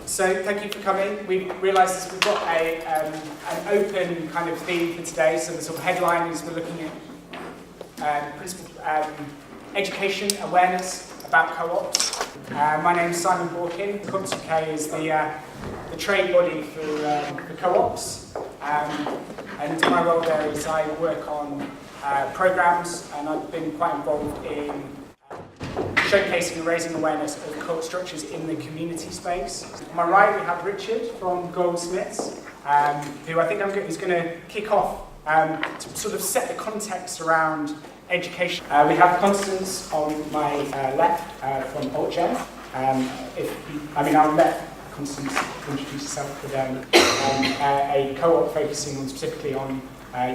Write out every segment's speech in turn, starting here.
So thank you for coming. We realised we've got an open kind of theme for today. So the sort of headline is we're looking at education awareness about co-ops. My name is Simon Borkin. Constance Laisné is the trade body for co-ops. And my role there is I work on programmes, and I've been quite involved in showcasing and raising awareness of co-op structures in the community space. On my right we have Richard from Goldsmiths, who I think is going to kick off to sort of set the context around education. We have Constance on my left from Altgen. I'll let Constance introduce herself, but a co-op focusing on specifically on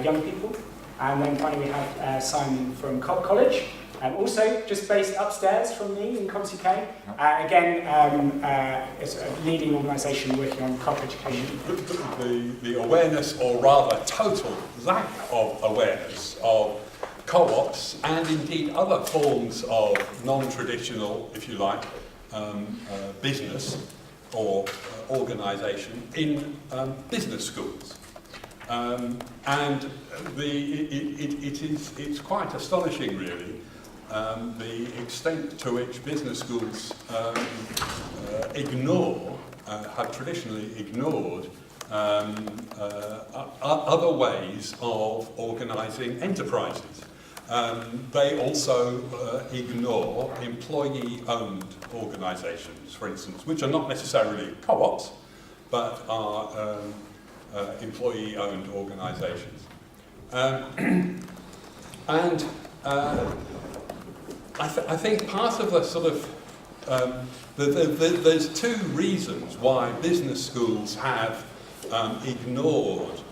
young people. And then finally we have Simon from Cooperative College. Also, just based upstairs from me in Comms UK. It's a leading organisation working on co-op education. The awareness, or rather total lack of awareness of co-ops and indeed other forms of non-traditional, if you like, business or organisation in business schools. It's quite astonishing, really, the extent to which business schools have traditionally ignored other ways of organising enterprises. They also ignore employee-owned organisations, for instance, which are not necessarily co-ops, but are employee-owned organisations. I think part of the sort of there's two reasons why business schools have ignored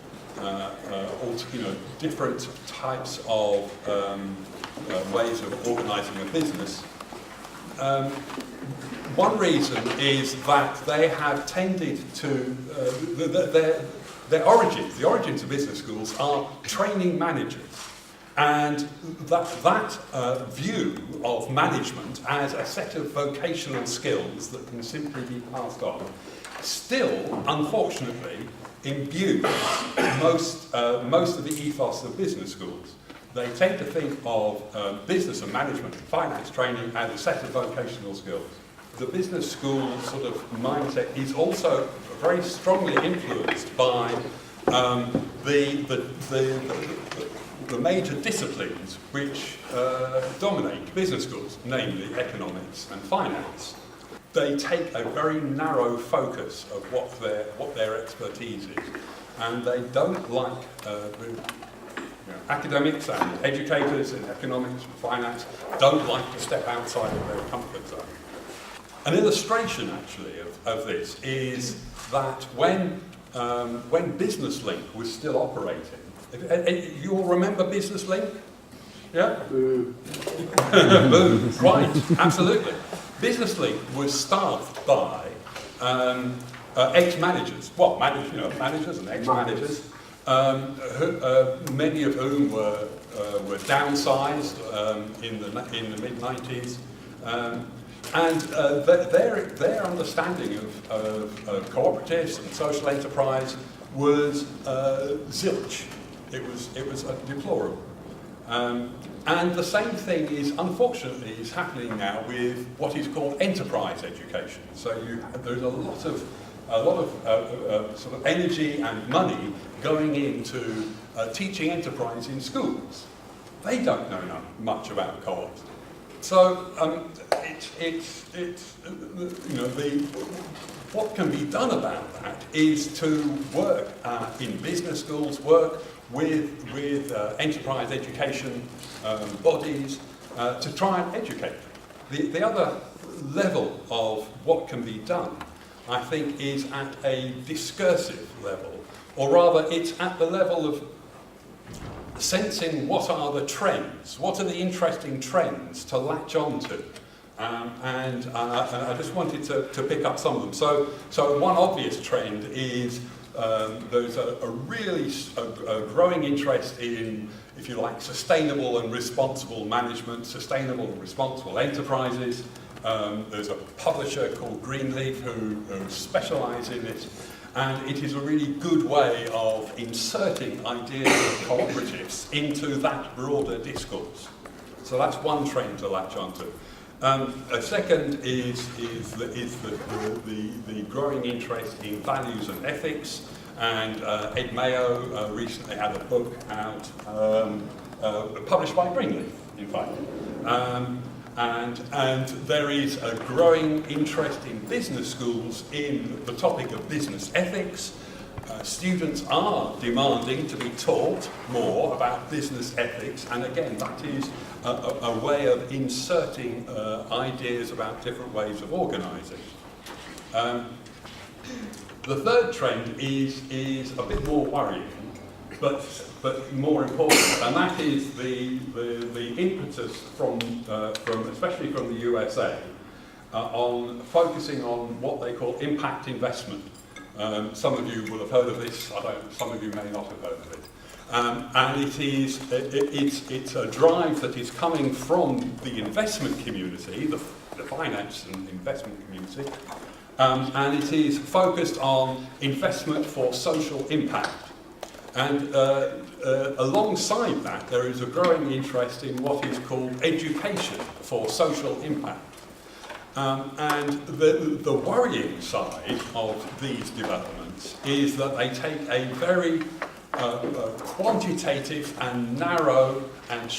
different types of ways of organising a business. One reason is that they have tended to the origins of business schools are training managers. And that view of management as a set of vocational skills that can simply be passed on still, unfortunately, imbues most of the ethos of business schools. They tend to think of business and management and finance training as a set of vocational skills. The business school sort of mindset is also very strongly influenced by the major disciplines which dominate business schools, namely economics and finance. They take a very narrow focus of what their expertise is, and they don't like academics and educators in economics and finance don't like to step outside of their comfort zone. An illustration, actually, of this is that when Business Link was still operating, you all remember Business Link? Yeah? Boo. Boo, right, absolutely. Business Link was staffed by ex-managers, managers and ex-managers, many of whom were downsized in the mid-90s. And their understanding of cooperatives and social enterprise was zilch. It was deplorable. And the same thing unfortunately is happening now with what is called enterprise education. So there's a lot of sort of energy and money going into teaching enterprise in schools. They don't know much about co-ops. So what can be done about that is to work in business schools, work with enterprise education bodies to try and educate them. The other level of what can be done, I think, is at a discursive level, or rather it's at the level of sensing what are the trends, what are the interesting trends to latch on to. And I just wanted to pick up some of them. So one obvious trend is there's a really growing interest in, if you like, sustainable and responsible management, sustainable and responsible enterprises. There's a publisher called Greenleaf who specialise in it, and it is a really good way of inserting ideas of cooperatives into that broader discourse. So that's one trend to latch onto. A second is the growing interest in values and ethics, and Ed Mayo recently had a book out published by Greenleaf, in fact. And there is a growing interest in business schools in the topic of business ethics. Students are demanding to be taught more about business ethics, and again, that is a way of inserting ideas about different ways of organising. The third trend is a bit more worrying, but more important, and that is the impetus from especially from the USA on focusing on what they call impact investment. Some of you will have heard of this. Some of you may not have heard of it. And it's a drive that is coming from the investment community, the finance and investment community, and it is focused on investment for social impact. And alongside that, there is a growing interest in what is called education for social impact. And the worrying side of these developments is that they take a very quantitative and narrow and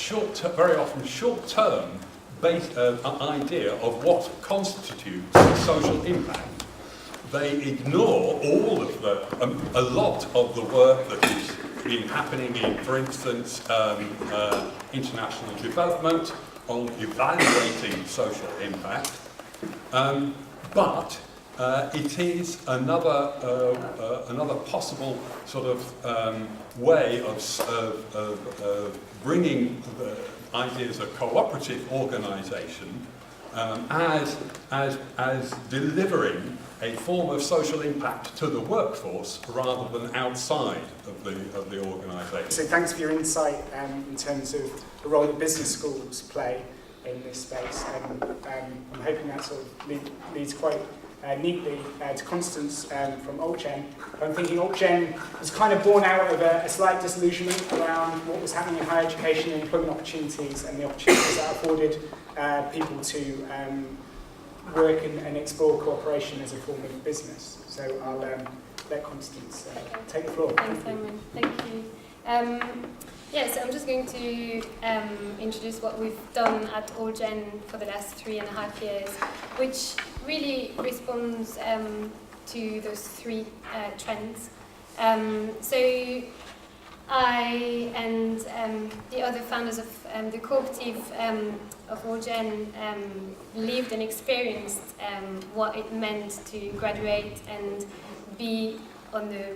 very often short-term idea of what constitutes social impact. They ignore all of a lot of the work that is been happening in, for instance, international development on evaluating social impact. But it is another possible sort of way of bringing the ideas of cooperative organisation as delivering a form of social impact to the workforce rather than outside of the organisation. So thanks for your insight in terms of the role that business schools play in this space. I'm hoping that sort of leads quite neatly to Constance from Altgen. I'm thinking Altgen was kind of born out of a slight disillusionment around what was happening in higher education and employment opportunities and the opportunities that afforded people to work and explore cooperation as a form of business. So I'll let Constance take the floor. Thanks, Simon. Thank you. So I'm just going to introduce what we've done at Altgen for the last 3.5 years, which really responds to those three trends. So I and the other founders of the Cooperative of Altgen lived and experienced what it meant to graduate and be on the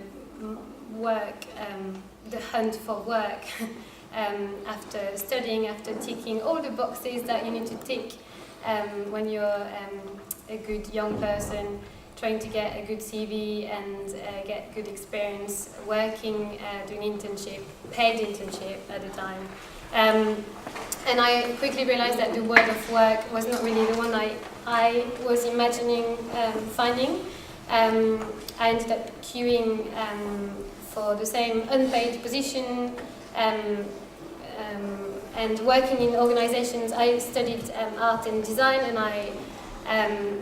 hunt for work after studying, after ticking all the boxes that you need to tick when you're a good young person trying to get a good CV and get good experience working, doing internship, paid internship at the time. And I quickly realized that the world of work was not really the one I was imagining finding. I ended up queuing for the same unpaid position and working in organizations. I studied art and design, and I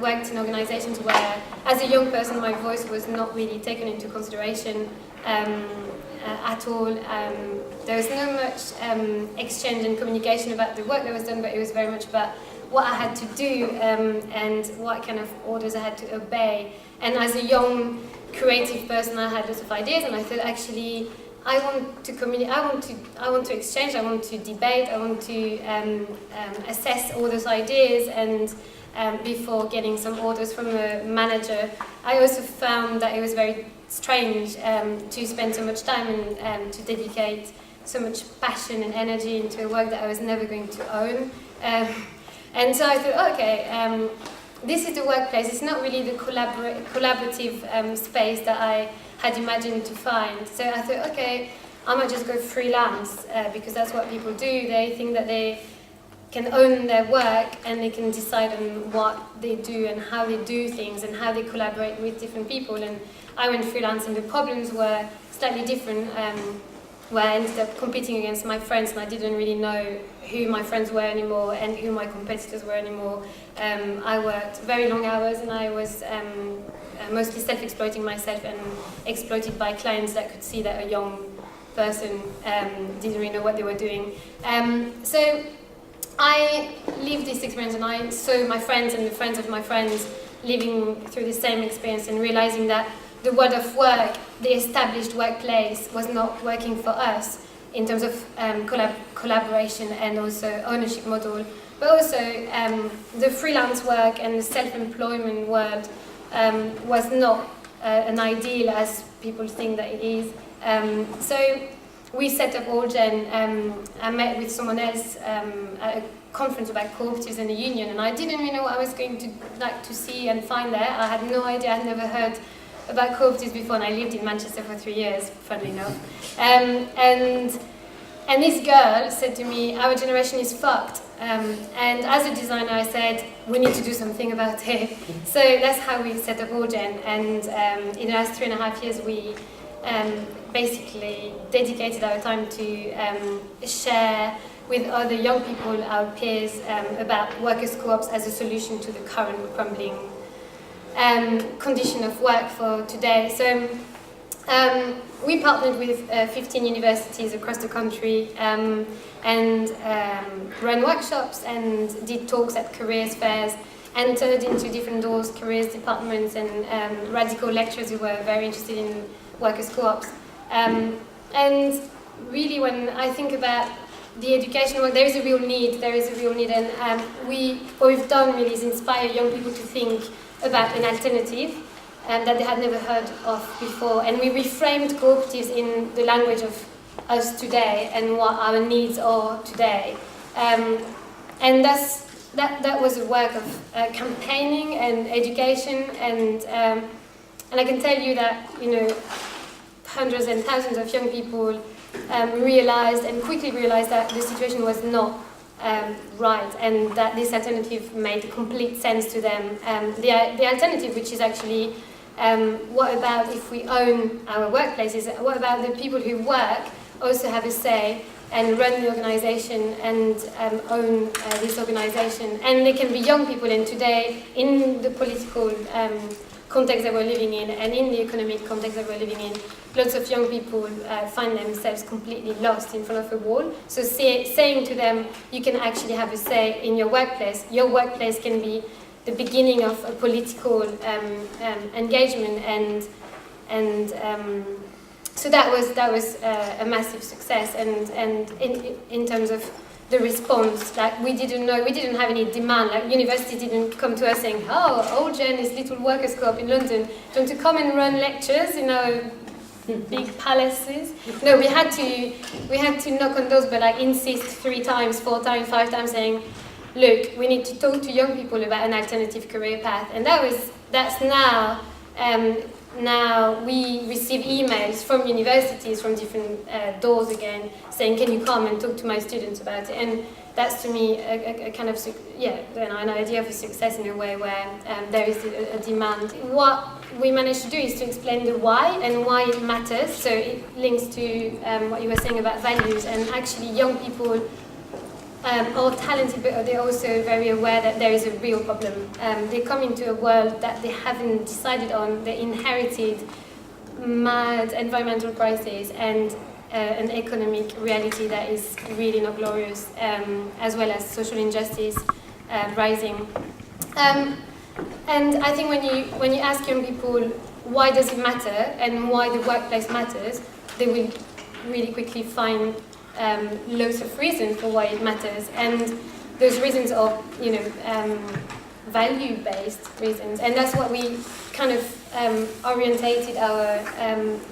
worked in organizations where, as a young person, my voice was not really taken into consideration at all. There was not much exchange and communication about the work that was done, but it was very much about what I had to do and what kind of orders I had to obey. And as a young creative person, I had lots of ideas, and I thought, actually, I want to communicate. I want to exchange. I want to debate. I want to assess all those ideas, and before getting some orders from a manager, I also found that it was very strange to spend so much time and to dedicate so much passion and energy into a work that I was never going to own. And so I thought, okay, this is the workplace. It's not really the collaborative space that I had imagined to find. So I thought, okay, I might just go freelance because that's what people do. They think that they can own their work and they can decide on what they do and how they do things and how they collaborate with different people. And I went freelance, and the problems were slightly different, where I ended up competing against my friends, and I didn't really know who my friends were anymore and who my competitors were anymore. I worked very long hours, and I was mostly self-exploiting myself and exploited by clients that could see that a young person didn't really know what they were doing. So I lived this experience, and I saw my friends and the friends of my friends living through the same experience and realizing that the world of work, the established workplace, was not working for us in terms of collaboration and also ownership model, but also the freelance work and the self-employment world was not an ideal as people think that it is. So we set up Altgen. I met with someone else at a conference about cooperatives in the union, and I didn't really know what I was going to like to see and find there. I had no idea. I'd never heard about cooperatives before, and I lived in Manchester for 3 years, funnily enough. And this girl said to me, "Our generation is fucked." And as a designer, I said, "We need to do something about it." So that's how we set up Altgen. And in the last 3.5 years, we basically dedicated our time to share with other young people, our peers, about workers' co-ops as a solution to the current crumbling condition of work for today. So we partnered with 15 universities across the country and ran workshops and did talks at careers fairs, entered into different doors, careers departments, and radical lecturers who were very interested in workers' co-ops. And really, when I think about the education work, there is a real need, and what we've done really is inspire young people to think about an alternative that they had never heard of before. And we reframed cooperatives in the language of us today and what our needs are today. And that was a work of campaigning and education, and I can tell you that, hundreds and thousands of young people quickly realized that the situation was not right, and that this alternative made complete sense to them. The alternative, which is actually, what about if we own our workplaces? What about the people who work also have a say and run the organization and own this organization? And they can be young people, and today, in the political context that we're living in and in the economic context that we're living in, lots of young people find themselves completely lost in front of a wall. So saying to them, you can actually have a say in your workplace. Your workplace can be the beginning of a political engagement, and so that was a massive success. And in terms of the response, like we didn't have any demand. Like university didn't come to us saying, "Oh, Altgen is little workers' co-op in London. Do you want to come and run lectures in our big palaces?" No, we had to knock on doors, but like insist 3 times, 4 times, 5 times, saying, "Look, we need to talk to young people about an alternative career path." And that's now. Now we receive emails from universities, from different doors again, saying, "Can you come and talk to my students about it?" And that's to me a kind of an idea of a success in a way where there is a demand. What we managed to do is to explain the why and why it matters. So it links to what you were saying about values, and actually young people are talented, but they're also very aware that there is a real problem. They come into a world that they haven't decided on. They inherited mad environmental crisis and an economic reality that is really not glorious, as well as social injustice rising. And I think when you ask young people why does it matter and why the workplace matters, they will really quickly find loads of reasons for why it matters, and those reasons are, value-based reasons, and that's what we kind of orientated our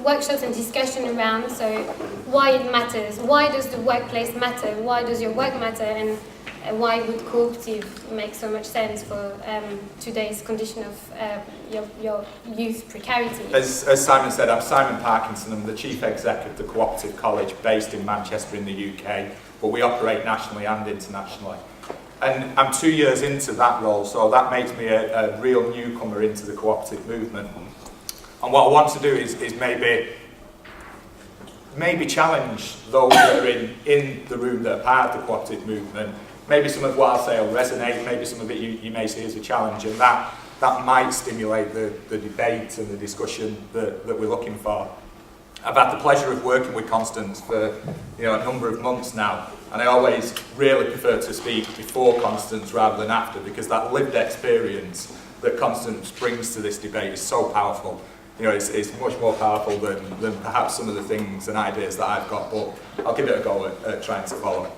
workshops and discussion around. So why it matters, why does the workplace matter, why does your work matter, why would cooperative make so much sense for today's condition of your youth precarity? As Simon said, I'm Simon Parkinson. I'm the Chief Exec of the Cooperative College based in Manchester in the UK, but we operate nationally and internationally. And I'm 2 years into that role, so that makes me a real newcomer into the cooperative movement. And what I want to do is maybe challenge those that are in the room that are part of the cooperative movement. Maybe some of what I'll say will resonate, maybe some of it you may see as a challenge, and that might stimulate the debate and the discussion that we're looking for. I've had the pleasure of working with Constance for a number of months now, and I always really prefer to speak before Constance rather than after, because that lived experience that Constance brings to this debate is so powerful. It's much more powerful than perhaps some of the things and ideas that I've got, but I'll give it a go at trying to follow.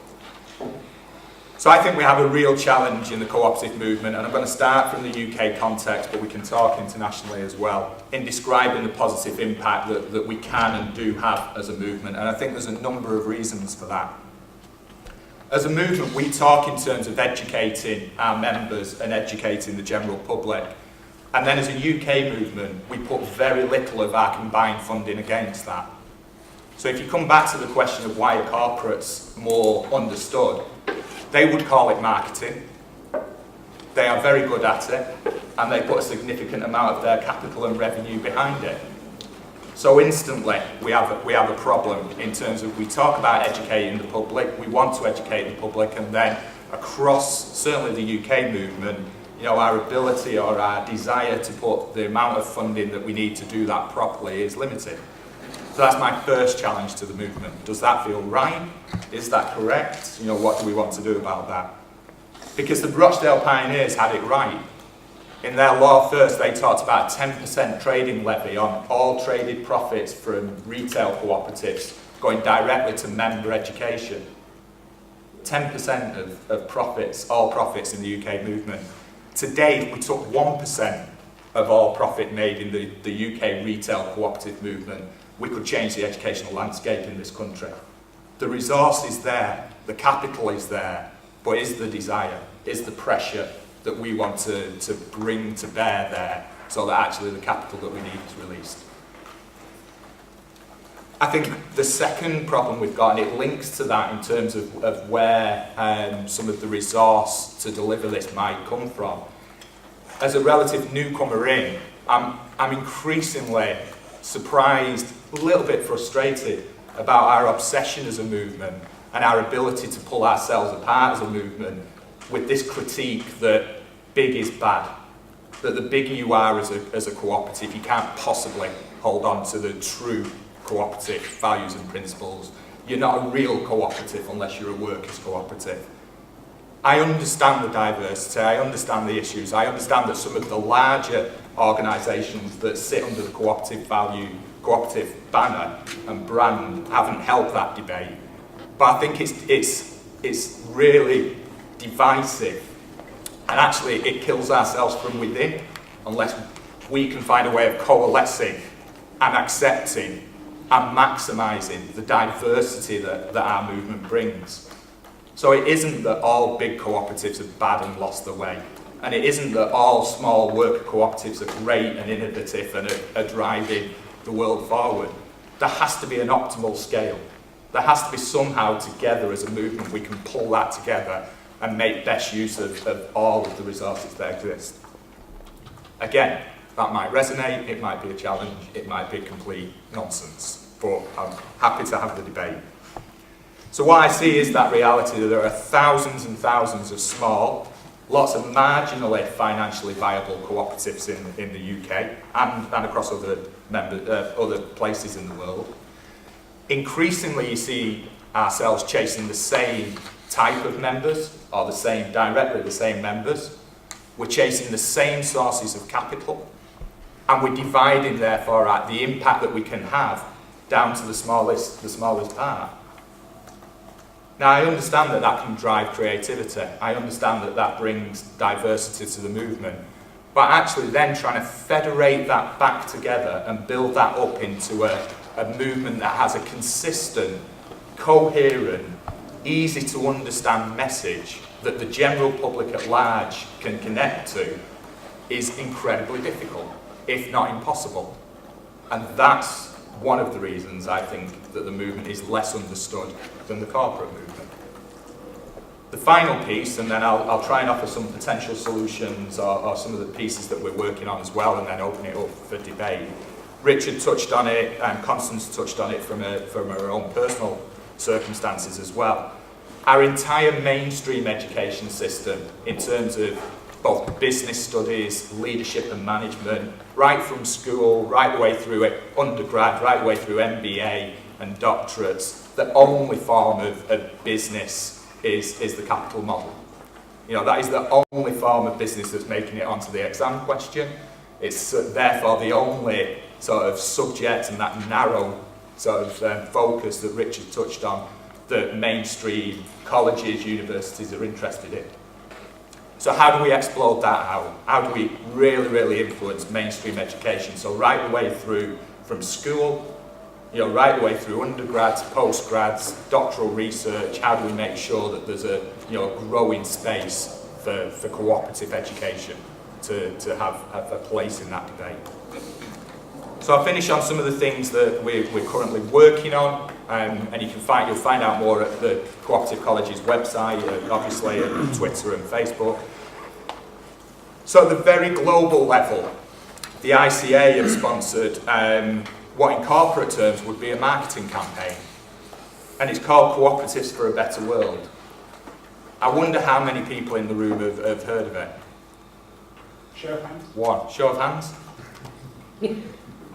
So I think we have a real challenge in the cooperative movement, and I'm going to start from the UK context, but we can talk internationally as well, in describing the positive impact that we can and do have as a movement, and I think there's a number of reasons for that. As a movement, we talk in terms of educating our members and educating the general public. And then as a UK movement, we put very little of our combined funding against that. So if you come back to the question of why are corporates more understood, they would call it marketing. They are very good at it, and they put a significant amount of their capital and revenue behind it. So instantly, we have a problem in terms of we talk about educating the public, we want to educate the public, and then across certainly the UK movement, our ability or our desire to put the amount of funding that we need to do that properly is limited. So that's my first challenge to the movement. Does that feel right? Is that correct? What do we want to do about that? Because the Rochdale Pioneers had it right. In their law first, they talked about 10% trading levy on all traded profits from retail cooperatives going directly to member education. 10% of profits, all profits in the UK movement. Today, we took 1% of all profit made in the UK retail cooperative movement. We could change the educational landscape in this country. The resource is there, the capital is there, but is the desire, is the pressure that we want to bring to bear there so that actually the capital that we need is released. I think the second problem we've got, and it links to that in terms of where some of the resource to deliver this might come from. As a relative newcomer in, I'm increasingly surprised, a little bit frustrated about our obsession as a movement and our ability to pull ourselves apart as a movement with this critique that big is bad, that the bigger you are as a cooperative, you can't possibly hold on to the true cooperative values and principles. You're not a real cooperative unless you're a workers' cooperative. I understand the diversity, I understand the issues, I understand that some of the larger organisations that sit under the cooperative banner and brand haven't helped that debate. But I think it's really divisive, and actually it kills ourselves from within unless we can find a way of coalescing and accepting and maximising the diversity that our movement brings. So it isn't that all big cooperatives are bad and lost their way, and it isn't that all small worker cooperatives are great and innovative and are driving the world forward. There has to be an optimal scale. There has to be somehow together as a movement we can pull that together and make best use of all of the resources that exist. Again, that might resonate, it might be a challenge, it might be complete nonsense, but I'm happy to have the debate. So what I see is that reality that there are thousands and thousands of small, lots of marginally financially viable cooperatives in the UK and across other places in the world. Increasingly you see ourselves chasing the same type of members, or directly the same members. We're chasing the same sources of capital, and we're dividing therefore at the impact that we can have down to the smallest part. Now I understand that can drive creativity, I understand that brings diversity to the movement, but actually then trying to federate that back together and build that up into a movement that has a consistent, coherent, easy to understand message that the general public at large can connect to is incredibly difficult, if not impossible. And that's one of the reasons I think that the movement is less understood than the corporate movement. The final piece, and then I'll try and offer some potential solutions or some of the pieces that we're working on as well, and then open it up for debate. Richard touched on it, and Constance touched on it from her own personal circumstances as well. Our entire mainstream education system, in terms of both business studies, leadership and management, right from school, right the way through undergrad, right the way through MBA and doctorates, the only form of business is the capital model. You know, that is the only form of business that's making it onto the exam question. It's therefore the only sort of subject and that narrow sort of focus that Richard touched on that mainstream colleges, universities are interested in. So how do we explode that out? How do we really, really influence mainstream education? So right the way through from school, you know, right the way through undergrads, postgrads, doctoral research, how do we make sure that there's a, you know, growing space for cooperative education to have a place in that debate? So I'll finish on some of the things that we're currently working on, and you'll find out more at the Cooperative College's website, obviously, and Twitter and Facebook. So at the very global level, the ICA have sponsored what in corporate terms would be a marketing campaign, and it's called Cooperatives for a Better World. I wonder how many people in the room have heard of it. Show of hands. One. Show of hands?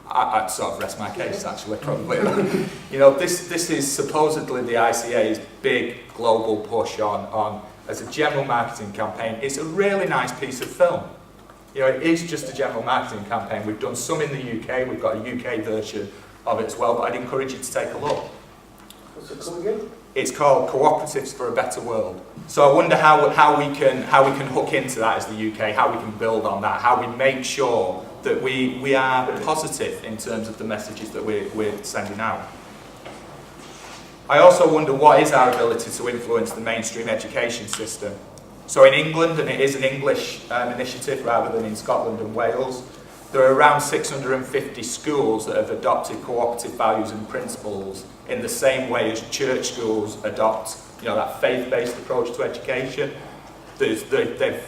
I'd sort of rest my case, actually, probably. You know, this is supposedly the ICA's big global push on as a general marketing campaign. It's a really nice piece of film. You know, it is just a general marketing campaign. We've done some in the UK, we've got a UK version of it as well, but I'd encourage you to take a look. What's it called again? It's called Cooperatives for a Better World. So I wonder how we can hook into that as the UK, how we can build on that, how we make sure that we are positive in terms of the messages that we're sending out. I also wonder what is our ability to influence the mainstream education system. So in England, and it is an English initiative rather than in Scotland and Wales, there are around 650 schools that have adopted cooperative values and principles in the same way as church schools adopt, you know, that faith-based approach to education. They've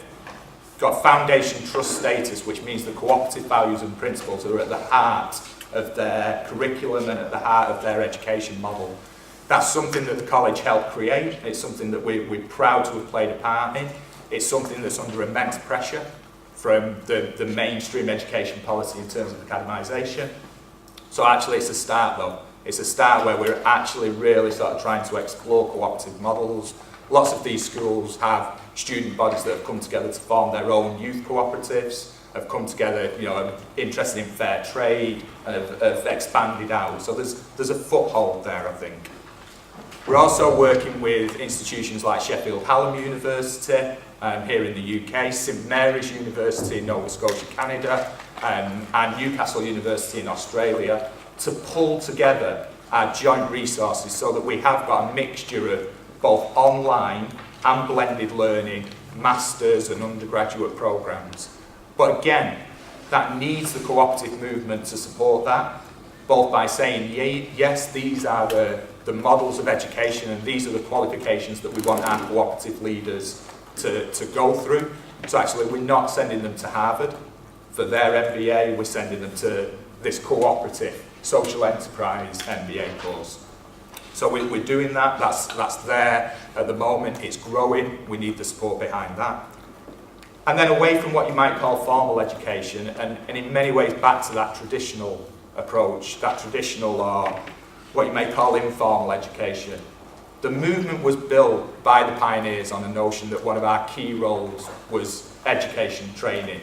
got foundation trust status, which means the cooperative values and principles are at the heart of their curriculum and at the heart of their education model. That's something that the college helped create. It's something that we're proud to have played a part in. It's something that's under immense pressure from the mainstream education policy in terms of academisation. So actually it's a start though. It's a start where we're actually really sort of trying to explore cooperative models. Lots of these schools have student bodies that have come together to form their own youth cooperatives, have come together, you know, interested in fair trade, and have expanded out. So there's a foothold there, I think. We're also working with institutions like Sheffield Hallam University here in the UK, St Mary's University in Nova Scotia, Canada, and Newcastle University in Australia to pull together our joint resources so that we have got a mixture of both online and blended learning, masters and undergraduate programs. But again, that needs the cooperative movement to support that, both by saying, yes, these are the models of education and these are the qualifications that we want our cooperative leaders to go through. So actually we're not sending them to Harvard for their MBA, we're sending them to this cooperative social enterprise MBA course. So we're doing that, that's there at the moment, it's growing, we need the support behind that. And then away from what you might call formal education, and in many ways back to that traditional approach, that traditional or what you may call informal education. The movement was built by the pioneers on the notion that one of our key roles was education training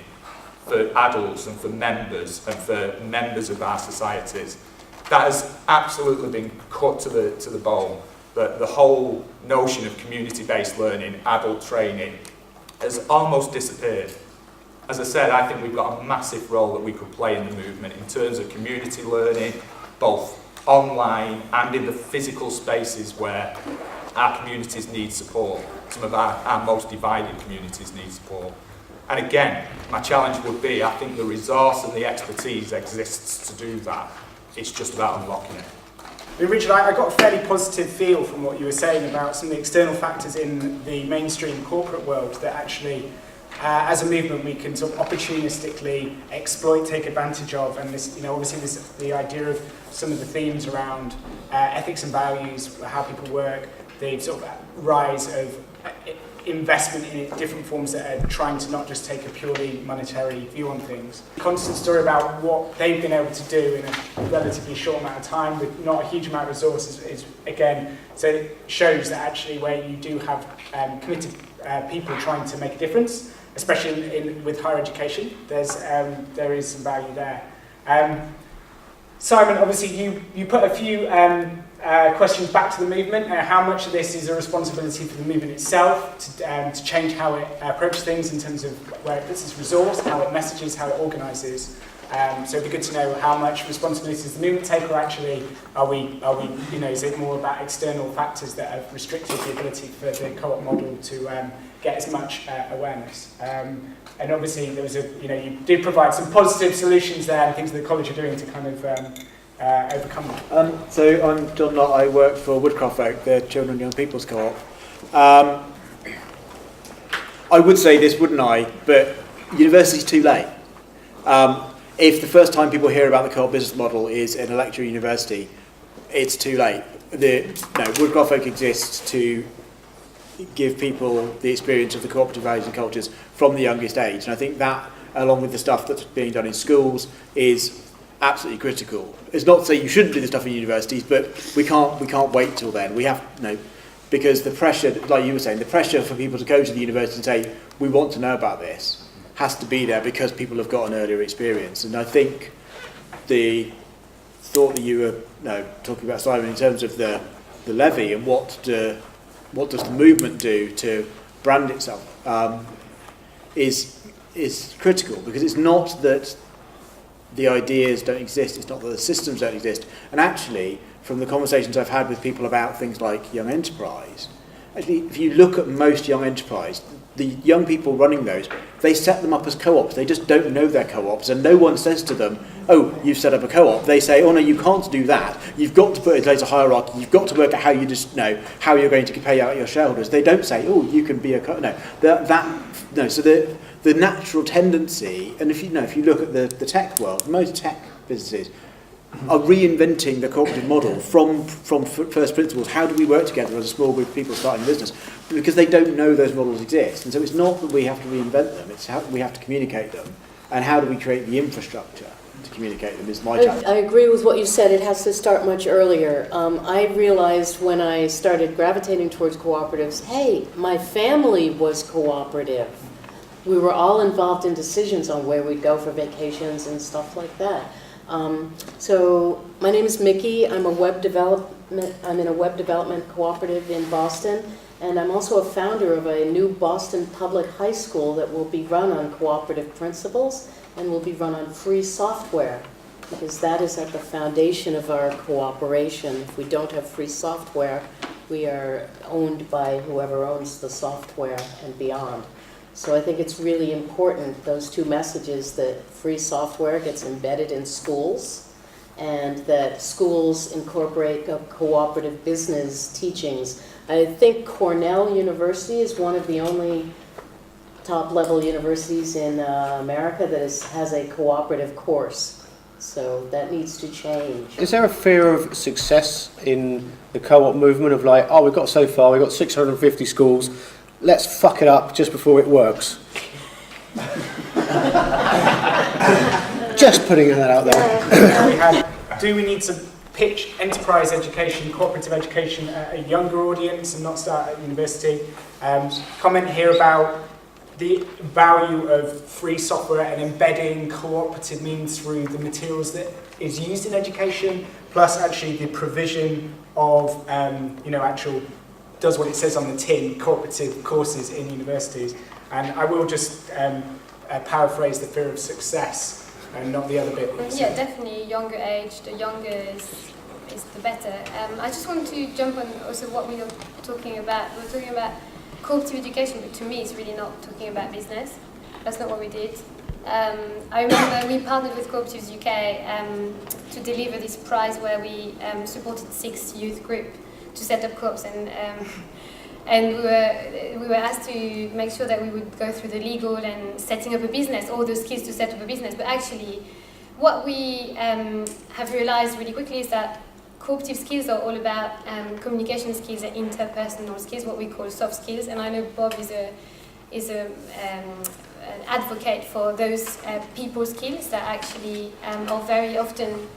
for adults and for members of our societies. That has absolutely been cut to the bone. The whole notion of community-based learning, adult training, has almost disappeared. As I said, I think we've got a massive role that we could play in the movement in terms of community learning, both online and in the physical spaces where our communities need support. Some of our most divided communities need support. And again, my challenge would be, I think the resource and the expertise exists to do that. It's just about unlocking it. Richard, I got a fairly positive feel from what you were saying about some of the external factors in the mainstream corporate world that actually, as a movement, we can sort of opportunistically exploit, take advantage of, and this, obviously the idea of some of the themes around ethics and values, how people work, the sort of rise of investment in different forms that are trying to not just take a purely monetary view on things. Constance's story about what they've been able to do in a relatively short amount of time with not a huge amount of resources is again, so it shows that actually where you do have committed people trying to make a difference, especially with higher education, there is some value there. Simon, obviously you put a few questions back to the movement. How much of this is a responsibility for the movement itself to change how it approaches things in terms of where it puts its resource, how it messages, how it organises. So it'd be good to know how much responsibility does the movement take, or actually are we is it more about external factors that have restricted the ability for the co-op model to get as much awareness. And obviously there was you did provide some positive solutions there and things that the college are doing to kind of overcome that. So I'm John Knott, I work for Woodcroft Oak, the Children and Young People's Co-op. I would say this, wouldn't I, but university's too late. If the first time people hear about the co-op business model is in a lecture at university, it's too late. Woodcroft Oak exists to give people the experience of the cooperative values and cultures from the youngest age. And I think that, along with the stuff that's being done in schools, is absolutely critical. It's not to say you shouldn't do the stuff in universities, but we can't wait till then. We have, because the pressure, like you were saying, the pressure for people to go to the university and say, we want to know about this, has to be there because people have got an earlier experience. And I think the thought that you were talking about, Simon, in terms of the levy and what does the movement do to brand itself, is critical, because it's not that the ideas don't exist, it's not that the systems don't exist. And actually, from the conversations I've had with people about things like young enterprise, actually, if you look at most young enterprise, the young people running those, they set them up as co-ops. They just don't know they're co-ops, and no one says to them, oh, you've set up a co-op. They say, oh no, you can't do that. You've got to put in place a hierarchy. You've got to work out how you're going to pay out your shareholders. They don't say, oh, you can be a co-op. No. So the natural tendency, and if you look at the tech world, most tech businesses are reinventing the cooperative model from first principles. How do we work together as a small group of people starting a business? Because they don't know those models exist. And so it's not that we have to reinvent them, it's how we have to communicate them. And how do we create the infrastructure to communicate them is my challenge. I agree with what you said. It has to start much earlier. I realized when I started gravitating towards cooperatives, hey, my family was cooperative. We were all involved in decisions on where we'd go for vacations and stuff like that. So my name is Mickey. I'm in a web development cooperative in Boston, and I'm also a founder of a new Boston public high school that will be run on cooperative principles and will be run on free software, because that is at the foundation of our cooperation. If we don't have free software, we are owned by whoever owns the software and beyond. So I think it's really important, those two messages, that free software gets embedded in schools and that schools incorporate cooperative business teachings. I think Cornell University is one of the only top-level universities in America that has a cooperative course. So that needs to change. Is there a fear of success in the co-op movement of like, oh, we've got so far, we've got 650 schools, let's fuck it up just before it works? Just putting that out there. Do we need to pitch enterprise education, cooperative education at a younger audience and not start at university? Comment here about the value of free software and embedding cooperative means through the materials that is used in education, plus actually the provision of, actual does what it says on the tin, cooperative courses in universities. And I will just paraphrase the fear of success and not the other bit. Yeah, definitely younger age, the is the better. I just want to jump on also what we were talking about. We're talking about cooperative education, but to me it's really not talking about business. That's not what we did. I remember we partnered with Cooperatives UK to deliver this prize where we supported 6 youth groups to set up co-ops, and we were asked to make sure that we would go through the legal and setting up a business, all the skills to set up a business. But actually, what we have realized really quickly is that cooperative skills are all about communication skills and interpersonal skills, what we call soft skills. And I know Bob is an advocate for those people skills that actually are very often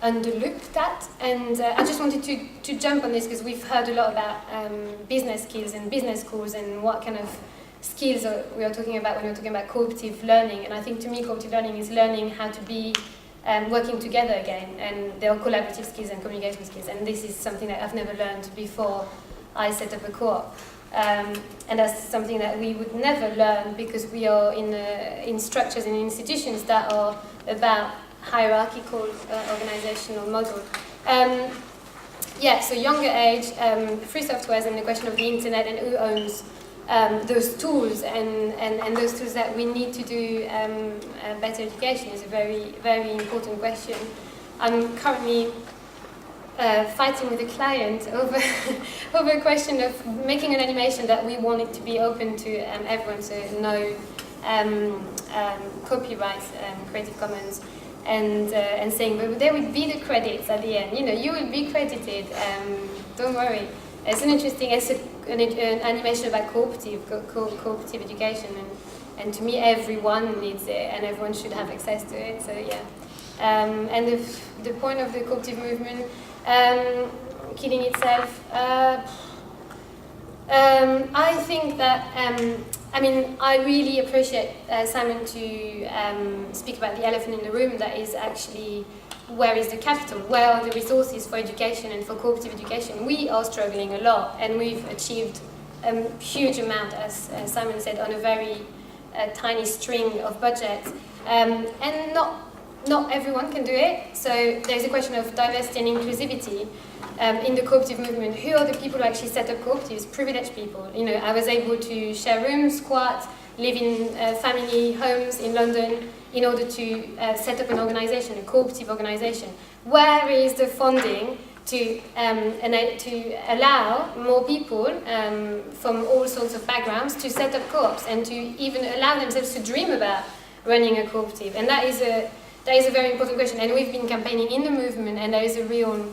underlooked at. And I just wanted to jump on this because we've heard a lot about business skills and business schools and what kind of skills we are talking about when we're talking about cooperative learning. And I think to me cooperative learning is learning how to be working together again, and there are collaborative skills and communication skills, and this is something that I've never learned before I set up a co-op. And that's something that we would never learn because we are in structures and institutions that are about hierarchical organizational model. So younger age, free softwares, and the question of the internet and who owns those tools and those tools that we need to do better education is a very, very important question. I'm currently fighting with a client over a question of making an animation that we want it to be open to everyone, so no copyright, Creative Commons, and saying, but there will be the credits at the end. You know, you will be credited. Don't worry. It's an interesting. It's an animation about cooperative education, and to me, everyone needs it, and everyone should have access to it. So yeah. And the point of the cooperative movement killing itself. I think that. I really appreciate Simon to speak about the elephant in the room. That is actually, where is the capital? Where are the resources for education and for cooperative education? We are struggling a lot, and we've achieved a huge amount, as Simon said, on a very tiny string of budget. And not everyone can do it. So there's a question of diversity and inclusivity in the cooperative movement. Who are the people who actually set up cooperatives? Privileged people. You know, I was able to share rooms, squat, live in family homes in London in order to set up an organization, a cooperative organization. Where is the funding to allow more people from all sorts of backgrounds to set up co-ops and to even allow themselves to dream about running a cooperative? And that is a very important question. And we've been campaigning in the movement, and there is a real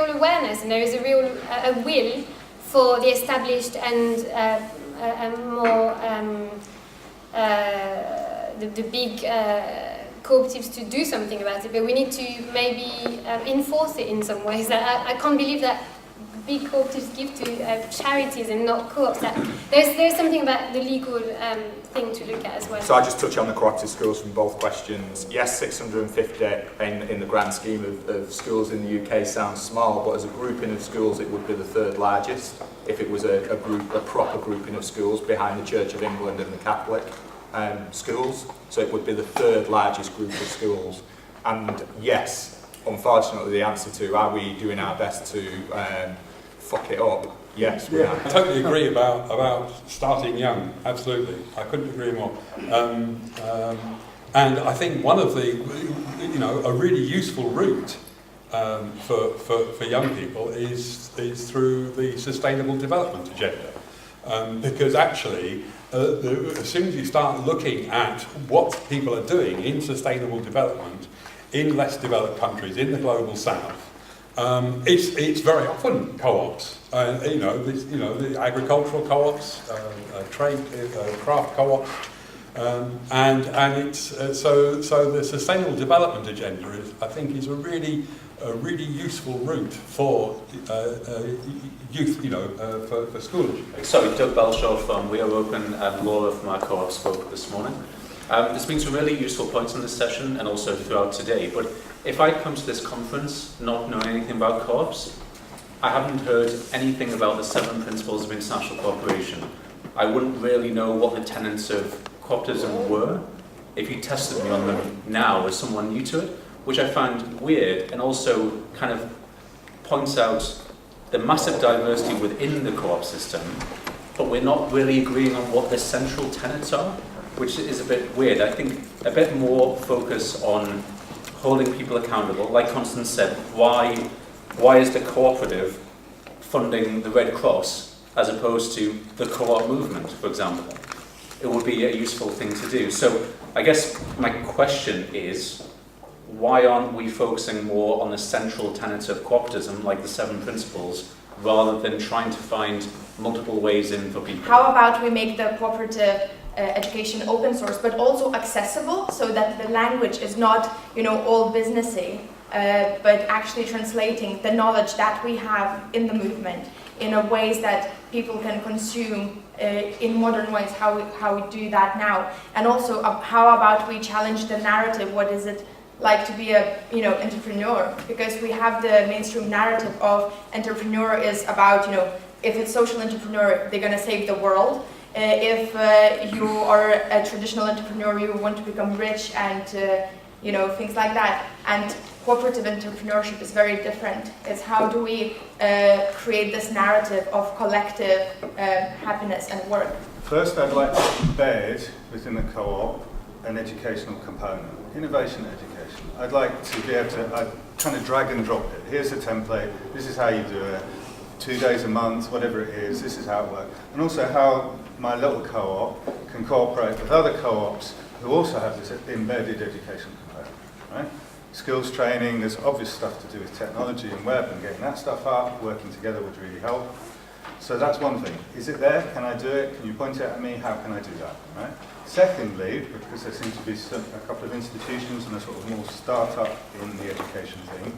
awareness, and there is a real will for the established and more the big cooperatives to do something about it, but we need to maybe enforce it in some ways. I can't believe that big cooperatives give to charities and not co-ops. There's something about the legal thing to look at as well. So I just touch on the cooperative schools from both questions. Yes, 650 in the grand scheme of schools in the UK sounds small, but as a grouping of schools it would be the third largest if it was a proper grouping of schools behind the Church of England and the Catholic schools. So it would be the third largest group of schools. And yes, unfortunately the answer to are we doing our best to fuck it up? Yes, we are. I totally agree about starting young. Absolutely, I couldn't agree more. And I think one of the, a really useful route for young people is through the Sustainable Development Agenda, because actually, as soon as you start looking at what people are doing in sustainable development in less developed countries, in the global south, it's very often co-ops. The agricultural co-ops, trade, craft co-ops, and it's so the Sustainable Development Agenda I think is a really useful route for youth, for school education. Sorry, Doug Belshaw from We Are Open, and Laura from our co-op spoke this morning. There's been some really useful points in this session and also throughout today, but if I come to this conference not knowing anything about co-ops, I haven't heard anything about the 7 principles of international cooperation. I wouldn't really know what the tenets of cooperativism were. if you tested me on them now as someone new to it, which I found weird, and also kind of points out the massive diversity within the co-op system, but we're not really agreeing on what the central tenets are, which is a bit weird. I think a bit more focus on holding people accountable. Like Constance said, why is the cooperative funding the Red Cross as opposed to the co-op movement, for example? It would be a useful thing to do. So I guess my question is, why aren't we focusing more on the central tenets of cooperativism, like the 7 principles, rather than trying to find multiple ways in for people? How about we make the cooperative education open source, but also accessible, so that the language is not, all businessy, but actually translating the knowledge that we have in the movement in a ways that people can consume in modern ways, how we do that now. And also, how about we challenge the narrative? What is it like to be a entrepreneur? Because we have the mainstream narrative of entrepreneur is about, if it's social entrepreneur, they're going to save the world. If you are a traditional entrepreneur, you want to become rich and things like that. And cooperative entrepreneurship is very different. It's how do we create this narrative of collective happiness and work. First, I'd like to embed within the co-op an educational component, innovation education. I'd like to be able to kind of drag and drop it. Here's a template, this is how you do it, 2 days a month, whatever it is, this is how it works. And also how my little co-op can cooperate with other co-ops who also have this embedded education component, right? Skills training, there's obvious stuff to do with technology and web and getting that stuff up, working together would really help. So that's one thing. Is it there? Can I do it? Can you point it at me? How can I do that, right? Secondly, because there seems to be a couple of institutions and a sort of more start-up in the education thing,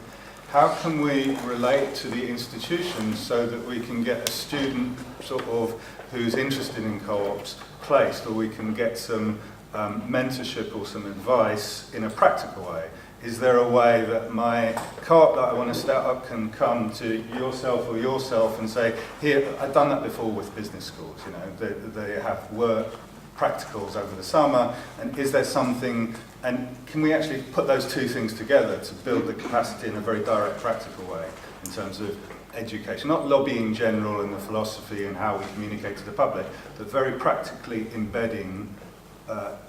how can we relate to the institutions so that we can get a student sort of who's interested in co-ops placed, or we can get some mentorship or some advice in a practical way? Is there a way that my co-op that I want to start up can come to yourself and say, here, I've done that before with business schools, they have work practicals over the summer, and is there something, and can we actually put those two things together to build the capacity in a very direct, practical way in terms of education, not lobbying general and the philosophy and how we communicate to the public, but very practically embedding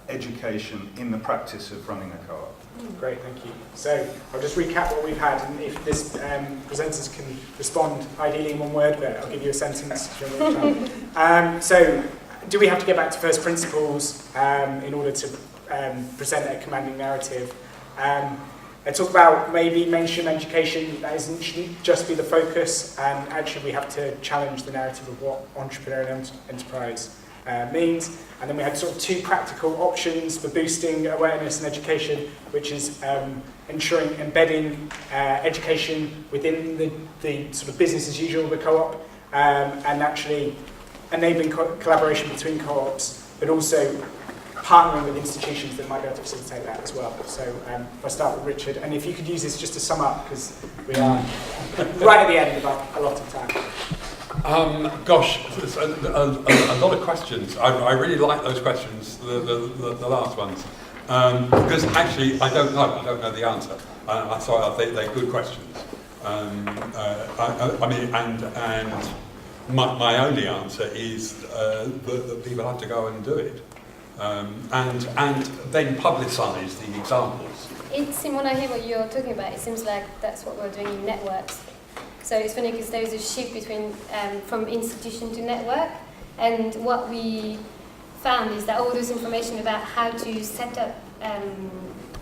education in the practice of running a co-op. Great, thank you. So I'll just recap what we've had, and if this presenters can respond ideally in one word, but I'll give you a sentence. So do we have to get back to first principles in order to present a commanding narrative? I talk about maybe mainstream education, that shouldn't just be the focus, and actually we have to challenge the narrative of what entrepreneurial enterprise means. And then we had sort of 2 practical options for boosting awareness and education, which is ensuring embedding education within the sort of business as usual of the co-op, and actually enabling collaboration between co-ops, but also partnering with institutions that might be able to facilitate that as well. So if I start with Richard, and if you could use this just to sum up, because we are right at the end of a lot of time. Gosh, there's a lot of questions. I really like those questions, the last ones, because actually I don't know the answer. So I think they're good questions. I mean, and my only answer is that people have to go and do it, and then publicise the examples. When I hear what you're talking about, it seems like that's what we're doing in networks. So it's funny because there is a shift between from institution to network, and what we found is that all this information about how to set up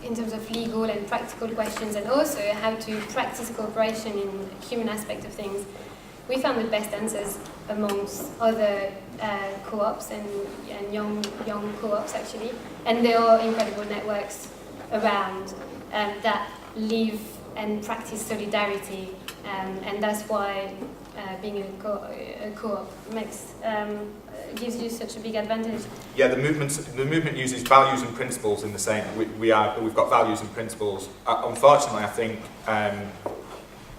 in terms of legal and practical questions, and also how to practice cooperation in the human aspect of things, we found the best answers amongst other co-ops and young co-ops actually, and there are incredible networks around that live and practice solidarity. And that's why being a co-op gives you such a big advantage. Yeah, the movement uses values and principles in the same. We've got values and principles. Unfortunately, I think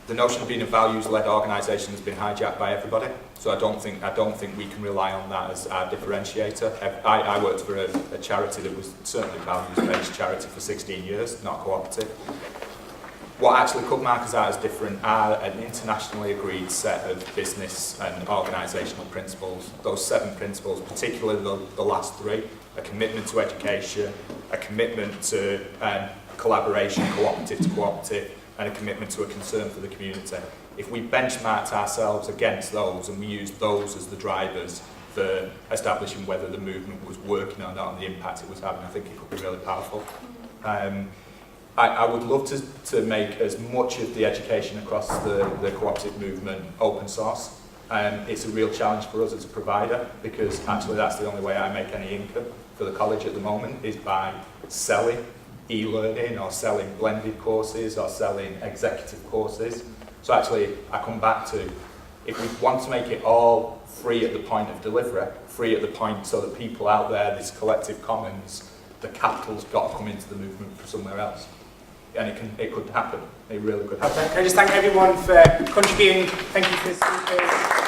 the notion of being a values-led organisation has been hijacked by everybody. So I don't think we can rely on that as our differentiator. I worked for a charity that was certainly a values-based charity for 16 years, not cooperative. What actually could mark us out as different are an internationally agreed set of business and organisational principles. Those 7 principles, particularly the last 3, a commitment to education, a commitment to collaboration, cooperative to cooperative, and a commitment to a concern for the community. If we benchmarked ourselves against those and we used those as the drivers for establishing whether the movement was working or not and the impact it was having, I think it could be really powerful. I would love to make as much of the education across the cooperative movement open source. It's a real challenge for us as a provider because actually that's the only way I make any income for the college at the moment is by selling e-learning or selling blended courses or selling executive courses. So actually I come back to, if we want to make it all free at the point of delivery, free at the point so that people out there, this collective commons, the capital's got to come into the movement from somewhere else. And it could happen. It really could happen. Can I just thank everyone for contributing? Thank you for the speakers.